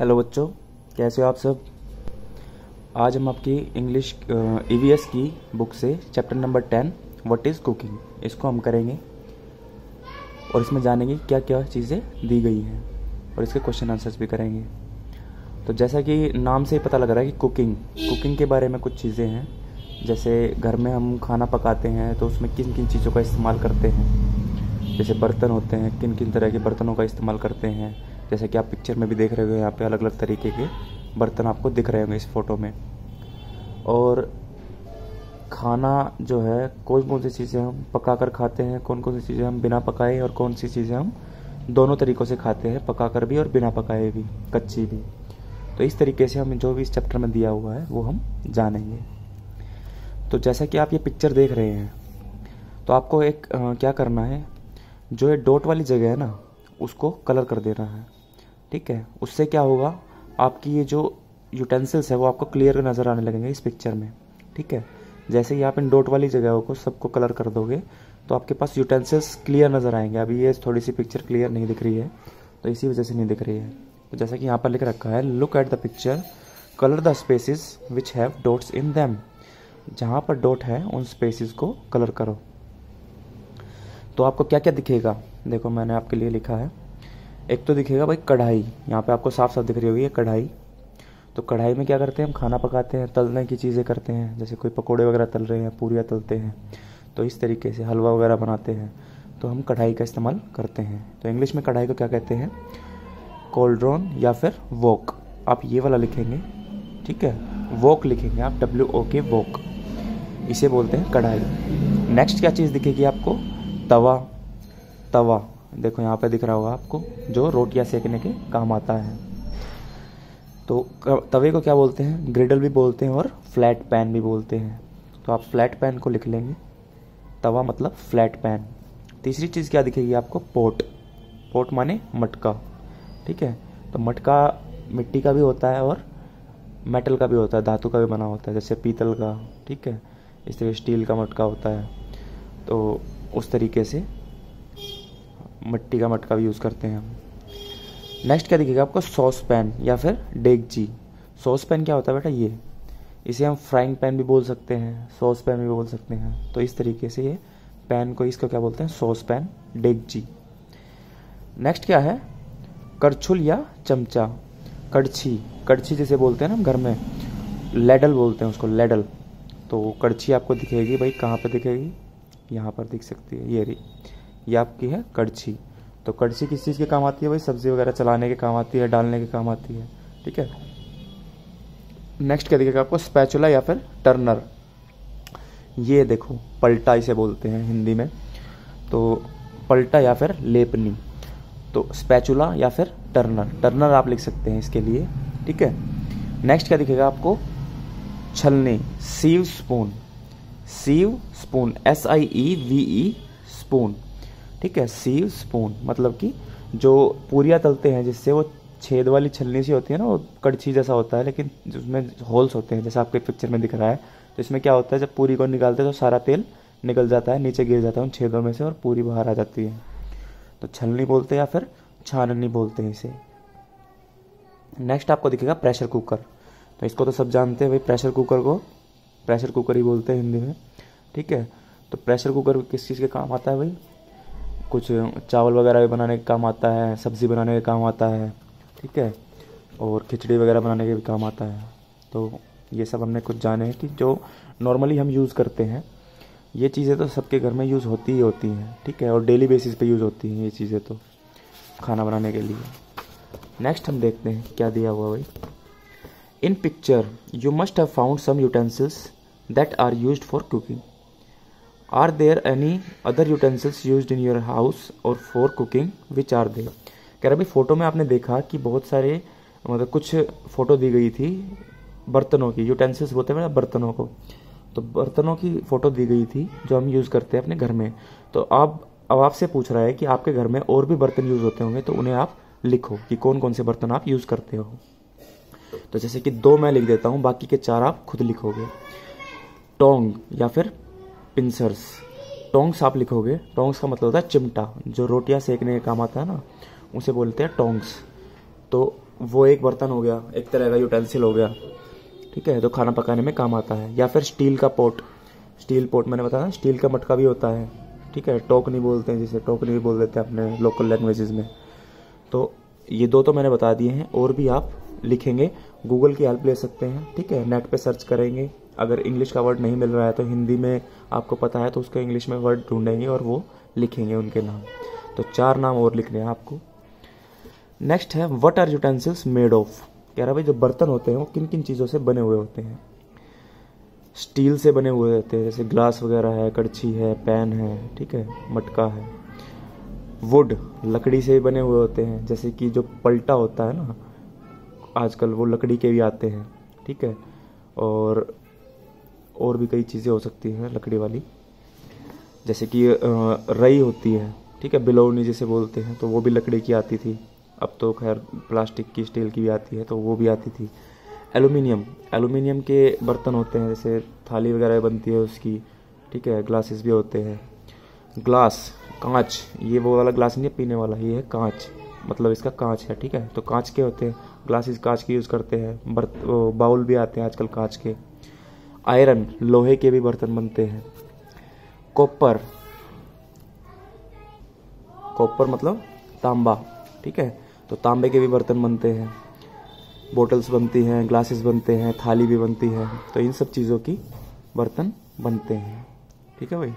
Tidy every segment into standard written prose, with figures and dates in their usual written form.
Hello बच्चों, कैसे हो आप सब। आज हम आपकी इंग्लिश ईवीएस की बुक से chapter number 10 what is cooking इसको हम करेंगे और इसमें जानेंगे क्या क्या चीज़ें दी गई हैं और इसके क्वेश्चन आंसर्स भी करेंगे। तो जैसा कि नाम से ही पता लग रहा है कि कुकिंग के बारे में कुछ चीज़ें हैं। जैसे घर में हम खाना पकाते हैं तो उसमें किन किन चीज़ों का इस्तेमाल करते हैं। जैसे बर्तन होते हैं, किन किन तरह के बर्तनों का इस्तेमाल करते हैं। जैसे कि आप पिक्चर में भी देख रहे हो, यहाँ पे अलग अलग तरीके के बर्तन आपको दिख रहे होंगे इस फोटो में। और खाना जो है, कौन कौन सी चीज़ें हम पका कर खाते हैं, कौन कौन सी चीज़ें हम बिना पकाए और कौन सी चीज़ें हम दोनों तरीक़ों से खाते हैं, पका कर भी और बिना पकाए भी, कच्ची भी। तो इस तरीके से हम जो भी इस चैप्टर में दिया हुआ है वो हम जानेंगे। तो जैसा कि आप ये पिक्चर देख रहे हैं, तो आपको एक क्या करना है, जो ये डॉट वाली जगह है ना उसको कलर कर देना है। ठीक है, उससे क्या होगा, आपकी ये जो यूटेंसिल्स है वो आपको क्लियर नज़र आने लगेंगे इस पिक्चर में। ठीक है, जैसे ही आप इन डॉट वाली जगहों को सबको कलर कर दोगे तो आपके पास यूटेंसिल्स क्लियर नज़र आएंगे। अभी ये थोड़ी सी पिक्चर क्लियर नहीं दिख रही है, तो इसी वजह से नहीं दिख रही है। तो जैसा कि यहाँ पर लिख रखा है, look at the picture, colour the spaces which have dots in them. जहाँ पर डॉट है उन स्पेसिस को कलर करो। तो आपको क्या क्या दिखेगा, देखो मैंने आपके लिए लिखा है। एक तो दिखेगा भाई कढ़ाई, यहाँ पे आपको साफ साफ दिख रही होगी ये कढ़ाई। तो कढ़ाई में क्या करते हैं, हम खाना पकाते हैं, तलने की चीज़ें करते हैं। जैसे कोई पकोड़े वगैरह तल रहे हैं, पूरियाँ तलते हैं, तो इस तरीके से हलवा वगैरह बनाते हैं, तो हम कढ़ाई का इस्तेमाल करते हैं। तो इंग्लिश में कढ़ाई को क्या कहते हैं, कोल्ड्रोन या फिर वोक। आप ये वाला लिखेंगे, ठीक है, वोक लिखेंगे आप, WOK वोक, इसे बोलते हैं कढ़ाई। नेक्स्ट क्या चीज़ दिखेगी आपको, तवा। देखो यहाँ पे दिख रहा होगा आपको, जो रोटियां सेकने के काम आता है। तो तवे को क्या बोलते हैं, ग्रिडल भी बोलते हैं और फ्लैट पैन भी बोलते हैं। तो आप फ्लैट पैन को लिख लेंगे, तवा मतलब फ्लैट पैन। तीसरी चीज़ क्या दिखेगी आपको, पोट माने मटका। ठीक है, तो मटका मिट्टी का भी होता है और मेटल का भी होता है, धातु का भी बना होता है, जैसे पीतल का। ठीक है, इस तरह स्टील का मटका होता है, तो उस तरीके से मिट्टी का मटका भी यूज़ करते हैं हम। नेक्स्ट क्या दिखेगा आपको, सॉस पैन या फिर डेगची। सॉस पैन क्या होता है बेटा, ये इसे हम फ्राइंग पैन भी बोल सकते हैं, सॉस पैन भी बोल सकते हैं। तो इस तरीके से ये पैन को, इसको क्या बोलते हैं, सॉस पैन, डेगची। नेक्स्ट क्या है, करछुल या चमचा। कड़छी जिसे बोलते हैं ना घर में, लेडल बोलते हैं उसको, लेडल। तो कड़छी आपको दिखेगी भाई, कहाँ पे दिखेगी, यहाँ पर दिख सकती है, ये आपकी है कड़छी। तो कड़छी किस चीज़ के काम आती है भाई, सब्जी वगैरह चलाने के काम आती है, डालने के काम आती है। ठीक है, नेक्स्ट क्या दिखेगा आपको, स्पैचुला या फिर टर्नर। ये देखो, पलटा इसे बोलते हैं हिंदी में, तो पलटा या फिर लेपनी। तो स्पैचुला या फिर टर्नर आप लिख सकते हैं इसके लिए। ठीक है, नेक्स्ट क्या दिखेगा आपको, छलनी, सीव स्पून, SIEVE स्पून। ठीक है, सीव स्पून मतलब कि जो पूरियाँ तलते हैं, जिससे वो छेद वाली छलनी सी होती है ना, वो कड़छी जैसा होता है, लेकिन उसमें होल्स होते हैं, जैसा आपके पिक्चर में दिख रहा है। तो इसमें क्या होता है, जब पूरी को निकालते हैं तो सारा तेल निकल जाता है, नीचे गिर जाता है उन छेदों में से और पूरी बाहर आ जाती है। तो छलनी बोलते हैं या फिर छाननी बोलते हैं इसे। नेक्स्ट आपको दिखेगा प्रेशर कुकर। तो इसको तो सब जानते हैं भाई, प्रेशर कुकर को प्रेशर कुकर ही बोलते हैं हिंदी में। ठीक है, तो प्रेशर कुकर किस चीज़ के काम आता है भाई, कुछ चावल वगैरह भी बनाने के काम आता है, सब्ज़ी बनाने के काम आता है। ठीक है, और खिचड़ी वगैरह बनाने के भी काम आता है। तो ये सब हमने कुछ जाने हैं कि जो नॉर्मली हम यूज़ करते हैं, ये चीज़ें तो सबके घर में यूज़ होती ही होती हैं। ठीक है, और डेली बेसिस पे यूज़ होती हैं ये चीज़ें तो खाना बनाने के लिए। नेक्स्ट हम देखते हैं क्या दिया हुआ भाई, in picture you must have found some utensils that are used for cooking. Are there any other utensils used in your house और for cooking, which are they. कह रहा भाई, फोटो में आपने देखा कि बहुत सारे, मतलब कुछ फोटो दी गई थी बर्तनों की, यूटेंसिल्स बोलते हैं बर्तनों को। तो बर्तनों की फ़ोटो दी गई थी जो हम यूज़ करते हैं अपने घर में। तो अब आपसे पूछ रहा है कि आपके घर में और भी बर्तन यूज़ होते होंगे, तो उन्हें आप लिखो कि कौन कौन से बर्तन आप यूज़ करते हो। तो जैसे कि 2 मैं लिख देता हूँ, बाकी के 4 आप खुद लिखोगे। टोंग या फिर पिंसर्स, टोंग्स आप लिखोगे। टोंग्स का मतलब होता है चिमटा, जो रोटियां सेकने के काम आता है ना, उसे बोलते हैं टोंग्स। तो वो एक बर्तन हो गया, एक तरह का यूटेंसिल हो गया, ठीक है, तो खाना पकाने में काम आता है। या फिर स्टील का पॉट, स्टील पॉट मैंने बताया, स्टील का मटका भी होता है, ठीक है, टोकनी बोलते हैं जिसे, टोकनी भी बोल देते हैं अपने लोकल लैंग्वेजेस में। तो ये दो तो मैंने बता दिए हैं, और भी आप लिखेंगे, गूगल की हेल्प ले सकते हैं, ठीक है, नेट पे सर्च करेंगे, अगर इंग्लिश का वर्ड नहीं मिल रहा है तो हिंदी में आपको पता है तो उसका इंग्लिश में वर्ड ढूंढेंगे और वो लिखेंगे उनके नाम। तो 4 नाम और लिखने हैं आपको। नेक्स्ट है what are utensils made of. कह रहा भाई जो बर्तन होते हैं वो किन किन चीज़ों से बने हुए होते हैं। स्टील से बने हुए होते हैं, जैसे ग्लास वगैरह है, कड़छी है, पैन है, ठीक है, मटका है। वुड, लकड़ी से बने हुए होते हैं, जैसे कि जो पलटा होता है ना आजकल, वो लकड़ी के भी आते हैं, ठीक है। और भी कई चीज़ें हो सकती हैं लकड़ी वाली, जैसे कि रई होती है, ठीक है, बिलौनी जिसे बोलते हैं, तो वो भी लकड़ी की आती थी। अब तो खैर प्लास्टिक की, स्टील की भी आती है, तो वो भी आती थी। एल्यूमिनियम, एल्यूमिनियम के बर्तन होते हैं, जैसे थाली वगैरह बनती है उसकी, ठीक है, ग्लासेस भी होते हैं। ग्लास, कांच, ये वो वाला ग्लास नहीं है पीने वाला, ये है कांच, मतलब इसका कांच है, ठीक है, तो कांच के होते हैं, ग्लासेस कांच की यूज़ करते हैं। बाउल भी आते हैं आजकल कांच के। आयरन, लोहे के भी बर्तन बनते हैं। कॉपर, कॉपर मतलब तांबा, ठीक है, तो तांबे के भी बर्तन बनते हैं। बोटल्स बनती हैं, ग्लासेस बनते हैं, थाली भी बनती है, तो इन सब चीज़ों की बर्तन बनते हैं, ठीक है भाई।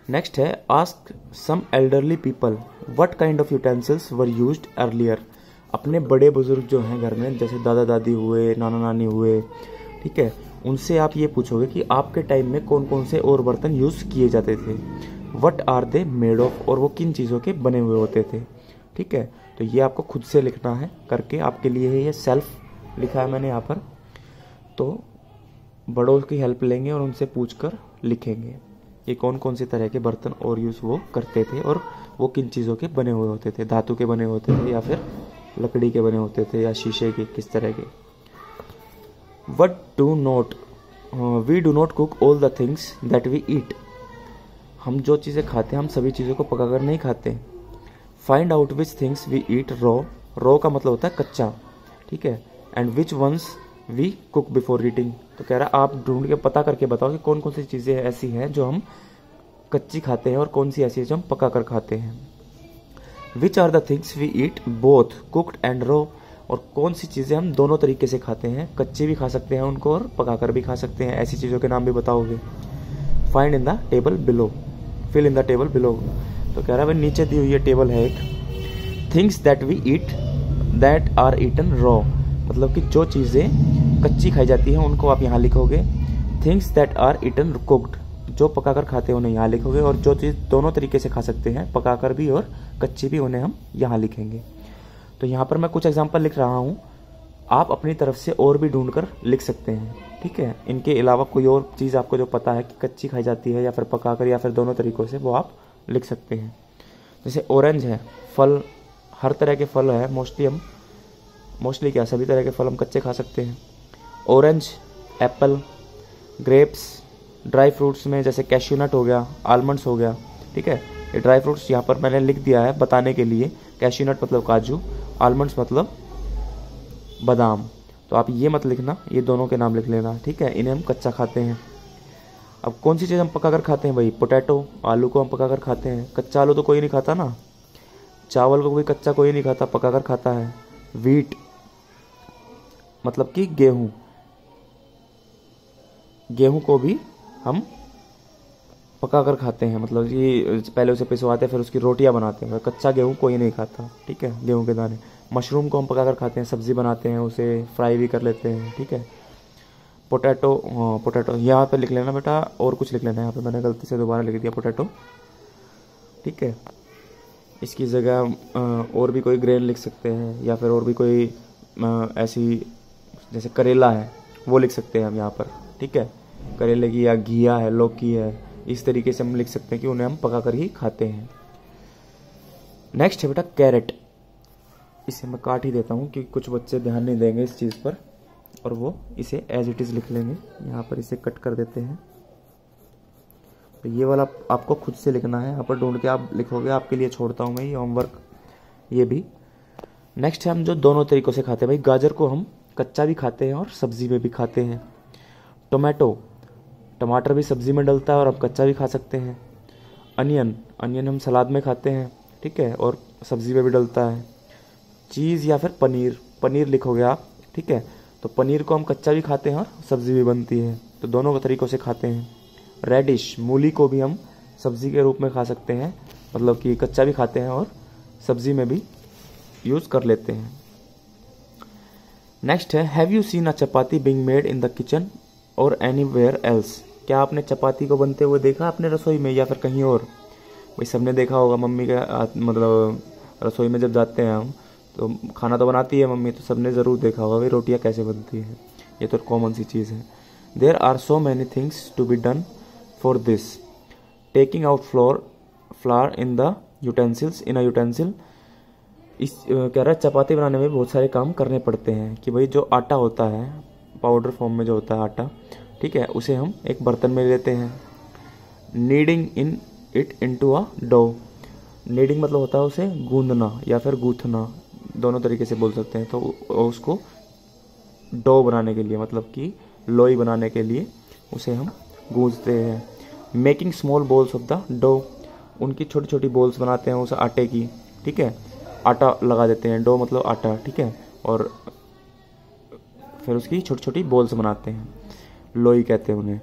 नेक्स्ट है ask some elderly people what kind of utensils were used earlier. अपने बड़े बुजुर्ग जो हैं घर में, जैसे दादा दादी हुए, नाना नानी हुए, ठीक है, उनसे आप ये पूछोगे कि आपके टाइम में कौन कौन से और बर्तन यूज़ किए जाते थे। What are they made of, और वो किन चीज़ों के बने हुए होते थे, ठीक है। तो ये आपको खुद से लिखना है करके, आपके लिए है ये सेल्फ लिखा है मैंने यहाँ पर। तो बड़ों की हेल्प लेंगे और उनसे पूछकर लिखेंगे ये कौन कौन सी तरह के बर्तन और यूज़ वो करते थे, और वो किन चीज़ों के बने हुए होते थे, धातु के बने होते थे या फिर लकड़ी के बने होते थे या शीशे के, किस तरह के। We do not cook all the things that we eat. हम जो चीज़ें खाते हैं हम सभी चीज़ों को पकाकर नहीं खाते। Find out which things we eat raw, raw का मतलब होता है कच्चा, ठीक है, and which ones we cook before eating. तो कह रहा है आप ढूंढ के पता करके बताओ कि कौन कौन सी चीज़ें ऐसी हैं जो हम कच्ची खाते हैं और कौन सी ऐसी है जो हम पका कर खाते हैं। Which are the things we eat both cooked and raw, और कौन सी चीज़ें हम दोनों तरीके से खाते हैं, कच्चे भी खा सकते हैं उनको और पकाकर भी खा सकते हैं, ऐसी चीज़ों के नाम भी बताओगे। Find in the table below, fill in the table below. तो कह रहा है भाई नीचे दी हुई ये टेबल है एक, things that we eat that are eaten raw, मतलब कि जो चीज़ें कच्ची खाई जाती हैं उनको आप यहाँ लिखोगे। Things that are eaten cooked, जो पकाकर खाते हैं उन्हें यहाँ लिखोगे, और जो चीज़ दोनों तरीके से खा सकते हैं, पकाकर भी और कच्ची भी, उन्हें हम यहाँ लिखेंगे। तो यहाँ पर मैं कुछ एग्जांपल लिख रहा हूँ, आप अपनी तरफ से और भी ढूंढकर लिख सकते हैं, ठीक है। इनके अलावा कोई और चीज़ आपको जो पता है कि कच्ची खाई जाती है या फिर पकाकर या फिर दोनों तरीक़ों से, वो आप लिख सकते हैं। जैसे ऑरेंज है, फल, हर तरह के फल है, मोस्टली क्या सभी तरह के फल हम कच्चे खा सकते हैं। Orange, Apple, grapes, dry fruits में जैसे कैश्यू नट हो गया, आलमंड्स हो गया, ठीक है, ये ड्राई फ्रूट्स यहाँ पर मैंने लिख दिया है बताने के लिए। कैश्यू नट मतलब काजू, आलमंड्स मतलब बादाम। तो आप ये मत लिखना, ये दोनों के नाम लिख लेना, ठीक है, इन्हें हम कच्चा खाते हैं। अब कौन सी चीज़ हम पकाकर खाते हैं भाई, पोटैटो, आलू को हम पकाकर खाते हैं, कच्चा आलू तो कोई नहीं खाता ना। चावल को कोई कच्चा कोई नहीं खाता, पकाकर खाता है। वीट मतलब कि गेहूँ, गेहूँ को भी हम पकाकर खाते हैं, मतलब कि पहले उसे पिसवाते हैं फिर उसकी रोटियां बनाते हैं। कच्चा गेहूँ कोई नहीं खाता, ठीक है, गेहूँ के दाने। मशरूम को हम पकाकर खाते हैं, सब्जी बनाते हैं, उसे फ्राई भी कर लेते हैं, ठीक है। पोटैटो यहाँ पे लिख लेना बेटा, और कुछ लिख लेना, यहाँ पे मैंने गलती से दोबारा लिख दिया पोटैटो, ठीक है। इसकी जगह और भी कोई ग्रेन लिख सकते हैं, या फिर और भी कोई ऐसी, जैसे करेला है वो लिख सकते हैं हम यहाँ पर, ठीक है, करेले की, या घिया है, लौकी है, इस तरीके से हम लिख सकते हैं कि उन्हें हम पकाकर ही खाते हैं। नेक्स्ट है बेटा कैरेट, इसे मैं काट ही देता हूँ क्योंकि कुछ बच्चे ध्यान नहीं देंगे इस चीज़ पर, और वो इसे एज इट इज़ लिख लेंगे। यहाँ पर इसे कट कर देते हैं। तो ये वाला आपको खुद से लिखना है, यहाँ पर ढूंढ के आप लिखोगे, आपके लिए छोड़ता हूँ मैं ये होमवर्क, ये भी। नेक्स्ट है हम जो दोनों तरीक़ों से खाते हैं भाई, गाजर को हम कच्चा भी खाते हैं और सब्जी में भी खाते हैं। टोमेटो, टमाटर भी सब्जी में डलता है और आप कच्चा भी खा सकते हैं। अनियन, अनियन हम सलाद में खाते हैं, ठीक है, और सब्जी में भी डलता है। चीज़ या फिर पनीर, पनीर लिखोगे आप, ठीक है, तो पनीर को हम कच्चा भी खाते हैं और सब्जी भी बनती है, तो दोनों तरीक़ों से खाते हैं। रेडिश, मूली को भी हम सब्जी के रूप में खा सकते हैं, मतलब कि कच्चा भी खाते हैं और सब्जी में भी यूज़ कर लेते हैं। नेक्स्ट है, have you seen a chapati being made in the kitchen और एनीवेयर एल्स? क्या आपने चपाती को बनते हुए देखा अपने रसोई में या फिर कहीं और? भाई सबने देखा होगा मम्मी का मतलब रसोई में जब जाते हैं हम तो खाना तो बनाती है मम्मी, तो सबने ज़रूर देखा होगा भाई रोटियाँ कैसे बनती है, ये तो कॉमन सी चीज़ है। There are so many things to be done for this, taking out flour in the utensils in a utensil. इस कह रहा है चपाती बनाने में बहुत सारे काम करने पड़ते हैं कि भाई जो आटा होता है पाउडर फॉर्म में जो होता है आटा, ठीक है, उसे हम एक बर्तन में लेते हैं। Kneading in it into a dough, kneading मतलब होता है उसे गूंदना या फिर गूंथना, दोनों तरीके से बोल सकते हैं। तो उसको डो बनाने के लिए मतलब कि लोई बनाने के लिए उसे हम गूंथते हैं। Making small balls of the dough, उनकी छोटी छोटी बॉल्स बनाते हैं उस आटे की, ठीक है, आटा लगा देते हैं, डो मतलब आटा, ठीक है, और फिर उसकी छोटी छोटी बॉल्स बनाते हैं, लोई कहते हैं उन्हें।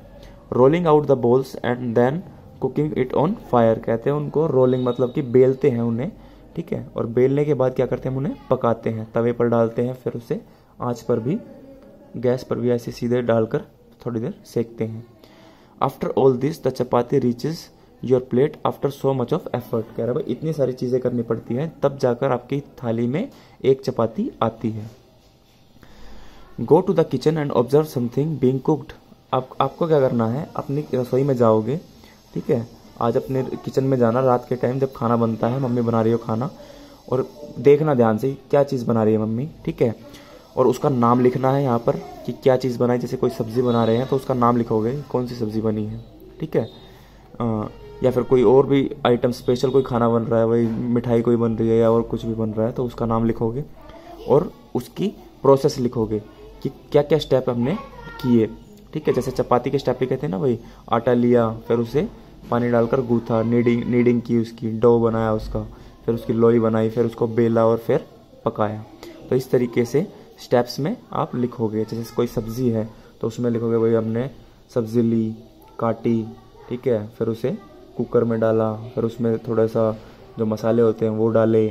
Rolling out the balls and then cooking it on fire, कहते हैं उनको रोलिंग मतलब कि बेलते हैं उन्हें, ठीक है, और बेलने के बाद क्या करते हैं हम उन्हें पकाते हैं, तवे पर डालते हैं, फिर उसे आंच पर भी गैस पर भी ऐसे सीधे डालकर थोड़ी देर सेकते हैं। After all this the chapati reaches your plate after so much of effort, कह रहा है भाई इतनी सारी चीज़ें करनी पड़ती हैं तब जाकर आपकी थाली में एक चपाती आती है। Go to the kitchen and observe something being cooked, आपको क्या करना है, अपनी रसोई में जाओगे, ठीक है, आज अपने किचन में जाना रात के टाइम जब खाना बनता है, मम्मी बना रही हो खाना, और देखना ध्यान से क्या चीज़ बना रही है मम्मी, ठीक है, और उसका नाम लिखना है यहाँ पर कि क्या चीज़ बनाई। जैसे कोई सब्ज़ी बना रहे हैं तो उसका नाम लिखोगे कौन सी सब्ज़ी बनी है, ठीक है, या फिर कोई और भी आइटम स्पेशल कोई खाना बन रहा है, वही मिठाई कोई बन रही है या और कुछ भी बन रहा है तो उसका नाम लिखोगे और उसकी प्रोसेस लिखोगे कि क्या क्या स्टेप हमने किए, ठीक है। जैसे चपाती के स्टेप भी कहते हैं ना, वही आटा लिया, फिर उसे पानी डालकर गूथा, नीडिंग की, उसकी डो बनाया उसका, फिर उसकी लोई बनाई, फिर उसको बेला और फिर पकाया। तो इस तरीके से स्टेप्स में आप लिखोगे। जैसे कोई सब्ज़ी है तो उसमें लिखोगे भाई हमने सब्ज़ी ली, काटी, ठीक है, फिर उसे कुकर में डाला, फिर उसमें थोड़ा सा जो मसाले होते हैं वो डाले,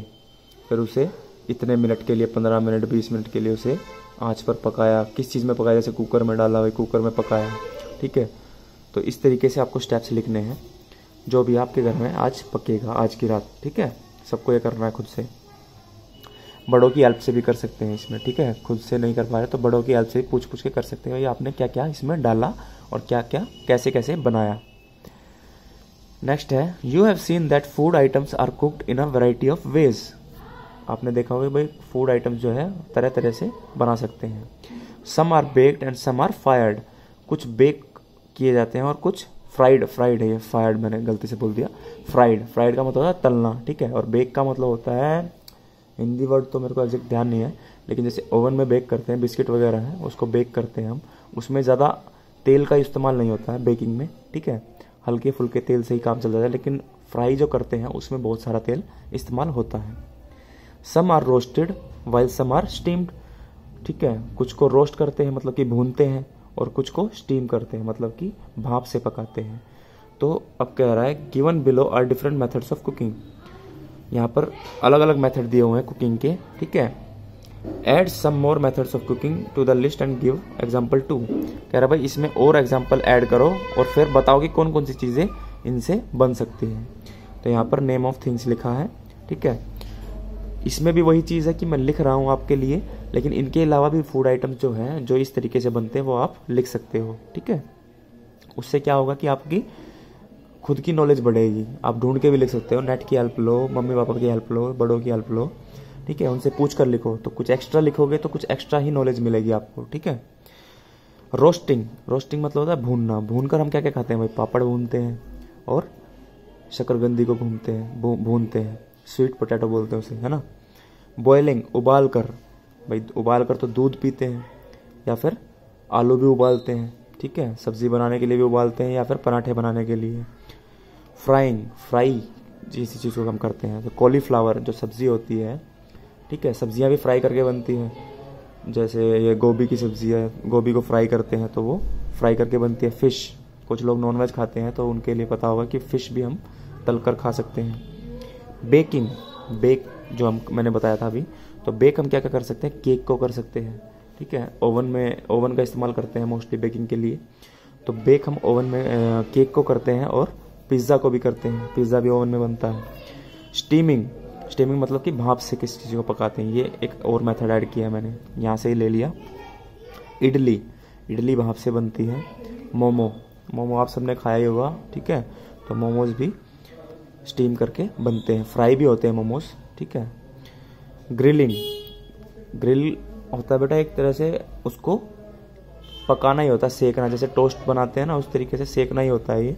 फिर उसे इतने मिनट के लिए 15 मिनट 20 मिनट के लिए उसे आंच पर पकाया। किस चीज़ में पकाया, जैसे कुकर में डाला भाई कुकर में पकाया, ठीक है। तो इस तरीके से आपको स्टेप्स लिखने हैं जो भी आपके घर में आज पकेगा आज की रात, ठीक है। सबको ये करना है खुद से, बड़ों की हेल्प से भी कर सकते हैं इसमें, ठीक है। खुद से नहीं कर पा रहे तो बड़ों की हेल्प से भी पूछ के कर सकते हैं भाई आपने क्या क्या इसमें डाला और क्या क्या कैसे कैसे बनाया। नेक्स्ट है, you have seen that food items are cooked in a variety of ways. आपने देखा होगा भाई फूड आइटम्स जो है तरह तरह से बना सकते हैं। Some are baked and some are fried, कुछ बेक किए जाते हैं और कुछ फ्राइड है, ये फायर्ड मैंने गलती से बोल दिया। फ्राइड का मतलब होता है तलना, ठीक है, और बेक का मतलब होता है, हिंदी वर्ड तो मेरे को एग्जैक्ट ध्यान नहीं है, लेकिन जैसे ओवन में बेक करते हैं, बिस्किट वगैरह है उसको बेक करते हैं हम, उसमें ज़्यादा तेल का इस्तेमाल नहीं होता है बेकिंग में, ठीक है, हल्के फुल्के तेल से ही काम चल जाता है। लेकिन फ्राई जो करते हैं उसमें बहुत सारा तेल इस्तेमाल होता है। Some are roasted while some are steamed, ठीक है, कुछ को रोस्ट करते हैं मतलब कि भूनते हैं, और कुछ को स्टीम करते हैं मतलब कि भाप से पकाते हैं। तो अब कह रहा है given below are different methods of cooking, यहाँ पर अलग अलग मेथड दिए हुए हैं कुकिंग के, ठीक है। Add some more methods of cooking to the list and give example to, कह रहा है भाई इसमें और एग्जाम्पल ऐड करो और फिर बताओ कि कौन कौन सी चीज़ें इनसे बन सकती हैं। तो यहाँ पर नेम ऑफ थिंग्स लिखा है, ठीक है। इसमें भी वही चीज़ है कि मैं लिख रहा हूँ आपके लिए, लेकिन इनके अलावा भी फूड आइटम जो हैं जो इस तरीके से बनते हैं वो आप लिख सकते हो, ठीक है। उससे क्या होगा कि आपकी खुद की नॉलेज बढ़ेगी, आप ढूंढ के भी लिख सकते हो, नेट की हेल्प लो, मम्मी पापा की हेल्प लो, बड़ों की हेल्प लो, ठीक है, उनसे पूछ कर लिखो, तो कुछ एक्स्ट्रा लिखोगे तो कुछ एक्स्ट्रा ही नॉलेज मिलेगी आपको, ठीक है। रोस्टिंग मतलब होता है भूनना, भूनकर हम क्या क्या खाते हैं भाई, पापड़ भूनते हैं और शकरकंदी को भूनते हैं, स्वीट पोटैटो बोलते हैं उसे, है ना। बॉयलिंग उबाल कर, भाई उबाल कर तो दूध पीते हैं, या फिर आलू भी उबालते हैं, ठीक है, सब्जी बनाने के लिए भी उबालते हैं या फिर पराठे बनाने के लिए। फ्राइंग, फ्राई जिस चीज़ को हम करते हैं, तो कॉलीफ्लावर जो सब्ज़ी होती है, ठीक है, सब्जियां भी फ्राई करके बनती हैं, जैसे ये गोभी की सब्ज़ी है, गोभी को फ्राई करते हैं तो वो फ्राई करके बनती है। फ़िश, कुछ लोग नॉनवेज खाते हैं तो उनके लिए पता होगा कि फ़िश भी हम तल कर खा सकते हैं। बेकिंग, बेक जो मैंने बताया था अभी, तो बेक हम क्या क्या कर सकते हैं, केक को कर सकते हैं, ठीक है, ओवन का इस्तेमाल करते हैं मोस्टली बेकिंग के लिए, तो बेक हम ओवन में केक को करते हैं, और पिज़्ज़ा को भी करते हैं, पिज़्ज़ा भी ओवन में बनता है। स्टीमिंग, स्टीमिंग मतलब कि भाप से किसी चीज़ को पकाते हैं, ये एक और मेथड ऐड किया है मैंने, यहाँ से ही ले लिया। इडली, इडली भाप से बनती है। मोमो, मोमो आप सबने खाया ही होगा, ठीक है, तो मोमोज भी स्टीम करके बनते हैं, फ्राई भी होते हैं मोमोज, ठीक है। ग्रिलिंग, ग्रिल होता है बेटा एक तरह से उसको पकाना ही होता है, सेकना, जैसे टोस्ट बनाते हैं ना उस तरीके से सेकना ही होता है ये,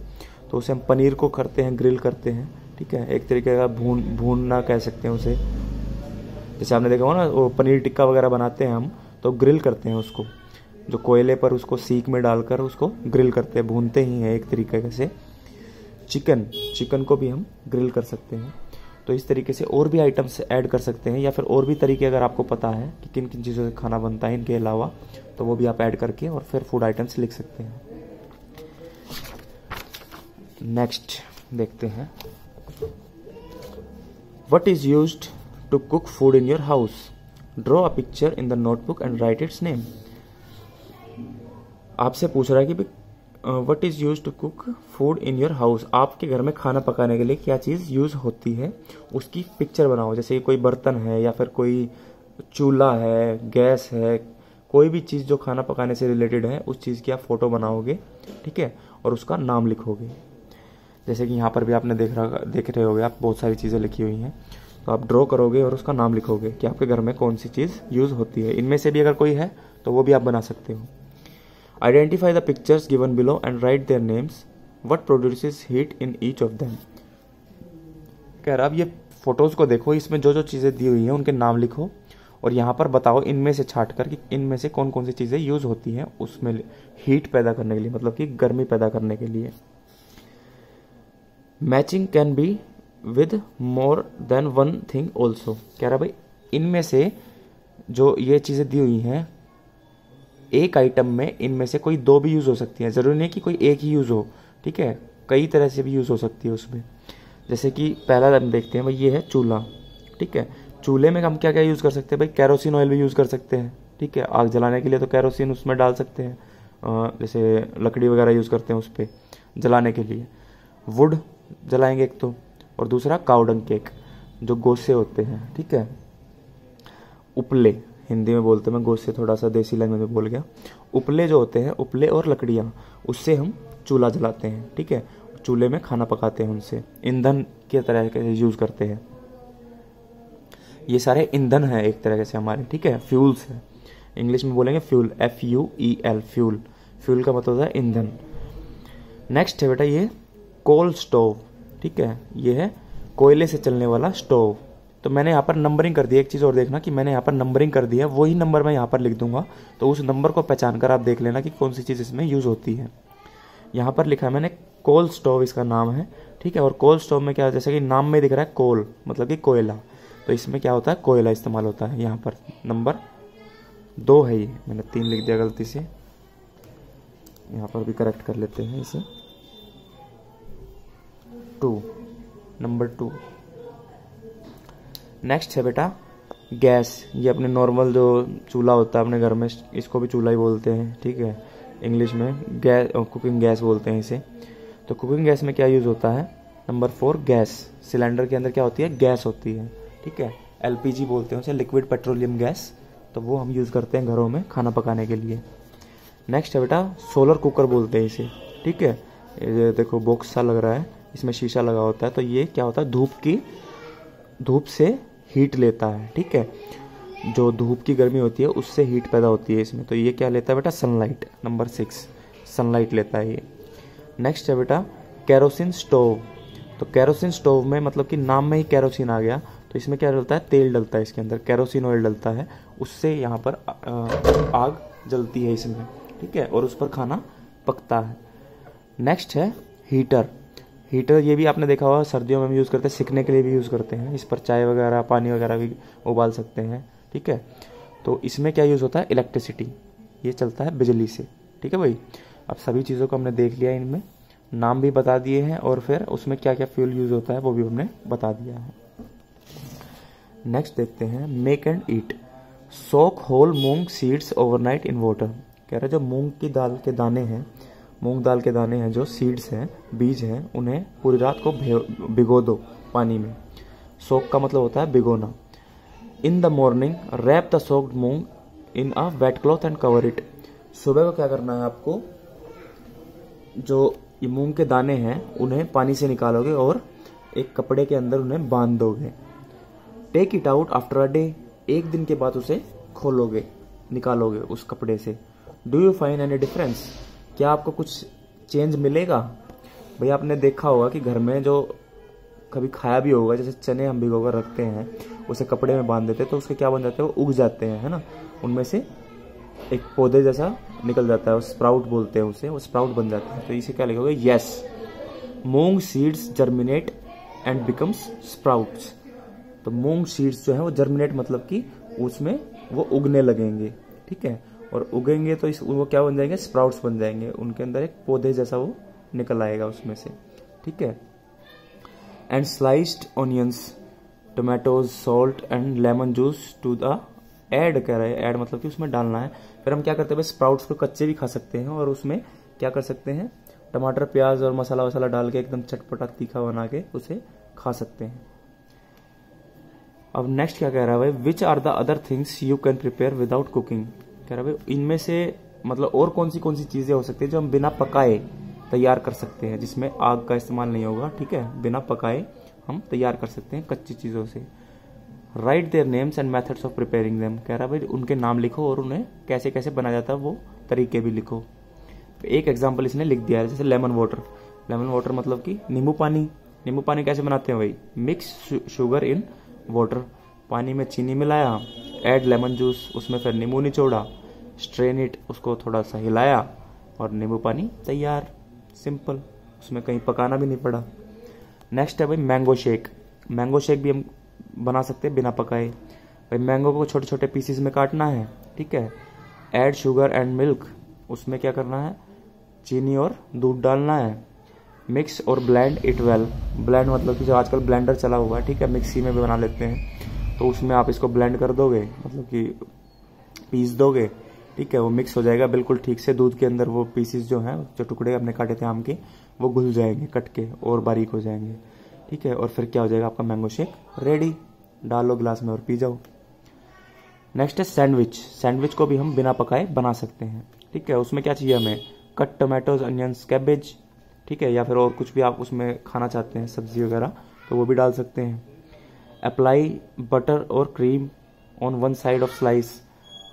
तो उसे हम पनीर को करते हैं, ग्रिल करते हैं, ठीक है, एक तरीके का भूनना कह सकते हैं उसे, जैसे आपने देखा हो ना वो पनीर टिक्का वगैरह बनाते हैं हम, तो ग्रिल करते हैं उसको, जो कोयले पर उसको सीख में डालकर उसको ग्रिल करते हैं, भूनते ही हैं एक तरीके से। चिकन, चिकन को भी हम ग्रिल कर सकते हैं। तो इस तरीके से और भी आइटम्स ऐड कर सकते हैं, या फिर और भी तरीके अगर आपको पता है कि किन किन चीज़ों से खाना बनता है इनके अलावा, तो वो भी आप ऐड करके और फिर फूड आइटम्स लिख सकते हैं। नेक्स्ट देखते हैं, what is used to cook food in your house, draw a picture in the notebook and write its name. आपसे पूछ रहा है कि what is used to cook food in your house, आपके घर में खाना पकाने के लिए क्या चीज़ यूज़ होती है, उसकी पिक्चर बनाओ, जैसे कोई बर्तन है या फिर कोई चूल्हा है, गैस है, कोई भी चीज़ जो खाना पकाने से रिलेटेड है उस चीज़ की आप फोटो बनाओगे, ठीक है, और उसका नाम लिखोगे। जैसे कि यहाँ पर भी आपने देख रहे होगे आप, बहुत सारी चीज़ें लिखी हुई हैं, तो आप ड्रॉ करोगे और उसका नाम लिखोगे कि आपके घर में कौन सी चीज़ यूज़ होती है। इनमें से भी अगर कोई है तो वो भी आप बना सकते हो। Identify the pictures given below and right their names, what produces heat in each of them. कह रहा अब ये फोटोज़ को देखो, इसमें जो जो चीज़ें दी हुई हैं उनके नाम लिखो, और यहाँ पर बताओ इनमें से छाट कर कि इनमें से कौन कौन सी चीज़ें यूज़ होती हैं उसमें हीट पैदा करने के लिए, मतलब कि गर्मी पैदा करने के लिए। Matching can be with more than one thing also. कह रहा भाई इनमें से जो ये चीज़ें दी हुई हैं, एक आइटम में इनमें से कोई दो भी यूज़ हो सकती हैं, ज़रूरी नहीं कि कोई एक ही यूज़ हो, ठीक है, कई तरह से भी यूज़ हो सकती है उसमें। जैसे कि पहला हम देखते हैं भाई, ये है चूल्हा, ठीक है, चूल्हे में हम क्या क्या यूज़ कर सकते हैं भाई, कैरोसिन ऑयल भी यूज़ कर सकते हैं, ठीक है, आग जलाने के लिए तो कैरोसिन उसमें डाल सकते हैं, जैसे लकड़ी वगैरह यूज़ करते हैं उस पर जलाने के लिए। वुड जलाएंगे एक तो, और दूसरा काउडंग केक जो गोसे होते हैं, ठीक है। उपले हिंदी में बोलते हैं, मैं गोसे थोड़ा सा देसी लैंग्वेज में बोल गया। उपले जो होते हैं, उपले और लकड़ियाँ, उससे हम चूल्हा जलाते हैं, ठीक है, चूल्हे में खाना पकाते हैं, उनसे ईंधन के तरह के यूज़ करते हैं। ये सारे ईंधन है एक तरह से हमारे, ठीक है, फ्यूल्स है, इंग्लिश में बोलेंगे फ्यूल, FUEL, फ्यूल। फ्यूल का मतलब होता है ईंधन। नेक्स्ट है बेटा ये कोल स्टोव, ठीक है, ये है कोयले से चलने वाला स्टोव। तो मैंने यहाँ पर नंबरिंग कर दी, एक चीज़ और देखना कि मैंने यहाँ पर नंबरिंग कर दी है, वही नंबर मैं यहाँ पर लिख दूंगा, तो उस नंबर को पहचान कर आप देख लेना कि कौन सी चीज़ इसमें यूज़ होती है। यहाँ पर लिखा है मैंने कोल स्टोव, इसका नाम है, ठीक है, और कोल स्टोव में क्या, जैसे कि नाम में दिख रहा है कोल मतलब कि कोयला, तो इसमें क्या होता है, कोयला इस्तेमाल होता है। यहाँ पर नंबर 2 है, ये मैंने 3 लिख दिया गलती से, यहाँ पर भी करेक्ट कर लेते हैं इसे, 2, नंबर 2। नेक्स्ट है बेटा गैस, ये अपने नॉर्मल जो चूल्हा होता है अपने घर में, इसको भी चूल्हा ही बोलते हैं, ठीक है, इंग्लिश में गैस, कुकिंग गैस बोलते हैं इसे। तो कुकिंग गैस में क्या यूज़ होता है, नंबर 4 गैस, सिलेंडर के अंदर क्या होती है, गैस होती है, ठीक है, LPG बोलते हैं उसे, लिक्विड पेट्रोलियम गैस, तो वो हम यूज़ करते हैं घरों में खाना पकाने के लिए। नेक्स्ट है बेटा सोलर कुकर बोलते हैं इसे, ठीक है, ये देखो बॉक्स सा लग रहा है, इसमें शीशा लगा होता है, तो ये क्या होता है, धूप से हीट लेता है, ठीक है, जो धूप की गर्मी होती है उससे हीट पैदा होती है इसमें, तो ये क्या लेता है बेटा, सनलाइट, नंबर 6 सनलाइट लेता है ये। नेक्स्ट है बेटा कैरोसिन स्टोव, तो कैरोसिन स्टोव में मतलब कि नाम में ही कैरोसिन आ गया, तो इसमें क्या डलता है, तेल डलता है इसके अंदर, केरोसिन ऑयल डलता है, उससे यहाँ पर आग जलती है इसमें, ठीक है, और उस पर खाना पकता है। नेक्स्ट है हीटर। हीटर ये भी आपने देखा होगा, सर्दियों में भी यूज़ करते हैं, सिकने के लिए भी यूज़ करते हैं, इस पर चाय वगैरह पानी वगैरह भी उबाल सकते हैं, ठीक है। तो इसमें क्या यूज़ होता है, इलेक्ट्रिसिटी, ये चलता है बिजली से, ठीक है भाई। अब सभी चीज़ों को हमने देख लिया, इनमें नाम भी बता दिए हैं और फिर उसमें क्या क्या फ्यूल यूज़ होता है वो भी हमने बता दिया है। नेक्स्ट देखते हैं make and eat. Soak whole moong seeds overnight in water. कह रहा है जो मूंग की दाल के दाने हैं, मूंग दाल के दाने हैं, जो सीड्स हैं, बीज हैं, उन्हें पूरी रात को भिगो दो पानी में। सोक का मतलब होता है भिगोना। In the morning wrap the soaked moong in a wet cloth and cover it. सुबह को क्या करना है आपको, जो ये मूंग के दाने हैं उन्हें पानी से निकालोगे और एक कपड़े के अंदर उन्हें बांध दोगे। Take it out after a day. एक दिन के बाद उसे खोलोगे, निकालोगे उस कपड़े से। Do you find any difference. क्या आपको कुछ चेंज मिलेगा। भाई आपने देखा होगा कि घर में जो कभी खाया भी होगा, जैसे चने हम भिगोकर रखते हैं, उसे कपड़े में बांध देते हैं तो उसके क्या बन जाते हैं, वो उग जाते हैं, है ना। उनमें से एक पौधे जैसा निकल जाता है, स्प्राउट बोलते हैं उसे, वो स्प्राउट बन जाता है। तो इसे क्या लिखोगे, yes moong seeds germinate and becomes sprouts. तो मूंग सीड्स जो है वो जर्मिनेट मतलब कि उसमें वो उगने लगेंगे, ठीक है, और उगेंगे तो वो क्या बन जाएंगे, स्प्राउट्स बन जाएंगे, उनके अंदर एक पौधे जैसा वो निकल आएगा उसमें से, ठीक है। And sliced onions, tomatoes, salt and lemon juice to the add, कह रहे हैं ऐड मतलब कि उसमें डालना है। फिर हम क्या करते हैं, स्प्राउट्स को कच्चे भी खा सकते हैं और उसमें क्या कर सकते हैं, टमाटर प्याज और मसाला वसाला डाल के एकदम चटपटा तीखा बना के उसे खा सकते हैं। अब नेक्स्ट क्या कह रहा है भाई, which are the other things you can prepare without cooking. कह रहा है भाई इनमें से मतलब और कौन सी चीजें हो सकती है जो हम बिना पकाए तैयार कर सकते हैं, जिसमें आग का इस्तेमाल नहीं होगा, ठीक है, बिना पकाए हम तैयार कर सकते हैं कच्ची चीजों से। Right their names and methods of preparing them. कह रहा है भाई उनके नाम लिखो और उन्हें कैसे कैसे बनाया जाता है वो तरीके भी लिखो। एक एग्जाम्पल इसने लिख दिया है, जैसे लेमन वाटर। लेमन वाटर मतलब कि नींबू पानी। नींबू पानी कैसे बनाते हैं भाई, मिक्स शुगर इन वाटर, पानी में चीनी मिलाया, ऐड लेमन जूस, उसमें फिर नींबू निचोड़ा, स्ट्रेन इट, उसको थोड़ा सा हिलाया और नींबू पानी तैयार, सिंपल, उसमें कहीं पकाना भी नहीं पड़ा। नेक्स्ट है भाई मैंगो शेक। मैंगो शेक भी हम बना सकते हैं बिना पकाए। भाई मैंगो को छोटे छोटे पीसेस में काटना है, ठीक है, ऐड शुगर एंड मिल्क, उसमें क्या करना है, चीनी और दूध डालना है, मिक्स और ब्लेंड इट वेल। ब्लेंड मतलब कि जो आजकल ब्लेंडर चला हुआ है, ठीक है, मिक्सी में भी बना लेते हैं, तो उसमें आप इसको ब्लेंड कर दोगे, मतलब कि पीस दोगे, ठीक है, वो मिक्स हो जाएगा बिल्कुल ठीक से। दूध के अंदर वो पीसेस जो हैं, जो टुकड़े हमने काटे थे आम के, वो घुल जाएंगे कट के और बारीक हो जाएंगे, ठीक है, और फिर क्या हो जाएगा आपका मैंगो शेक रेडी। डालो गिलास में और पी जाओ। नेक्स्ट है सैंडविच। सैंडविच को भी हम बिना पकाए बना सकते हैं, ठीक है। उसमें क्या चाहिए हमें, कट टोमेटोज, अनियंस, कैबेज, ठीक है, या फिर और कुछ भी आप उसमें खाना चाहते हैं, सब्जी वगैरह, तो वो भी डाल सकते हैं। अप्लाई बटर और cream on one side of slice.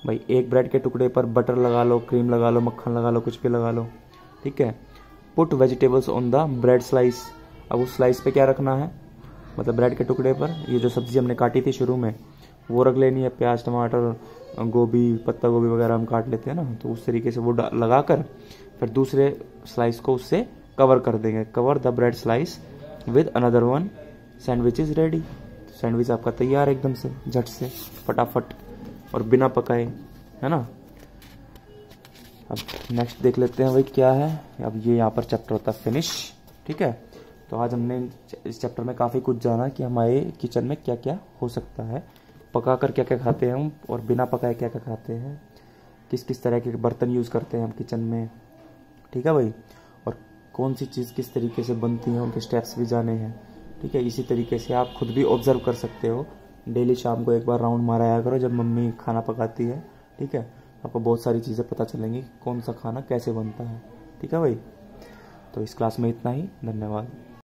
भाई एक ब्रेड के टुकड़े पर बटर लगा लो, क्रीम लगा लो, मक्खन लगा लो, कुछ भी लगा लो, ठीक है। Put vegetables on the bread slice. अब उस स्लाइस पे क्या रखना है, मतलब ब्रेड के टुकड़े पर ये जो सब्जी हमने काटी थी शुरू में वो रख लेनी है, प्याज, टमाटर, गोभी, पत्ता गोभी वगैरह हम काट लेते हैं ना, तो उस तरीके से वो लगाकर फिर दूसरे स्लाइस को उससे कवर कर देंगे। Cover the bread slice with another one, sandwich is ready. Sandwich आपका तैयार एकदम से, झट से, फटाफट और बिना पकाए, है ना। अब नेक्स्ट देख लेते हैं भाई क्या है। अब ये यहाँ पर चैप्टर होता है फिनिश, ठीक है। तो आज हमने इस चैप्टर में काफ़ी कुछ जाना कि हमारे किचन में क्या क्या हो सकता है, पका कर क्या क्या खाते हैं हम और बिना पकाए क्या क्या खाते हैं, किस किस तरह के बर्तन यूज़ करते हैं हम किचन में, ठीक है भाई, और कौन सी चीज़ किस तरीके से बनती है, उनके स्टेप्स भी जाने हैं, ठीक है। इसी तरीके से आप खुद भी ऑब्जर्व कर सकते हो। डेली शाम को एक बार राउंड माराया करो जब मम्मी खाना पकाती है, ठीक है, आपको बहुत सारी चीज़ें पता चलेंगी कौन सा खाना कैसे बनता है, ठीक है भाई। तो इस क्लास में इतना ही, धन्यवाद।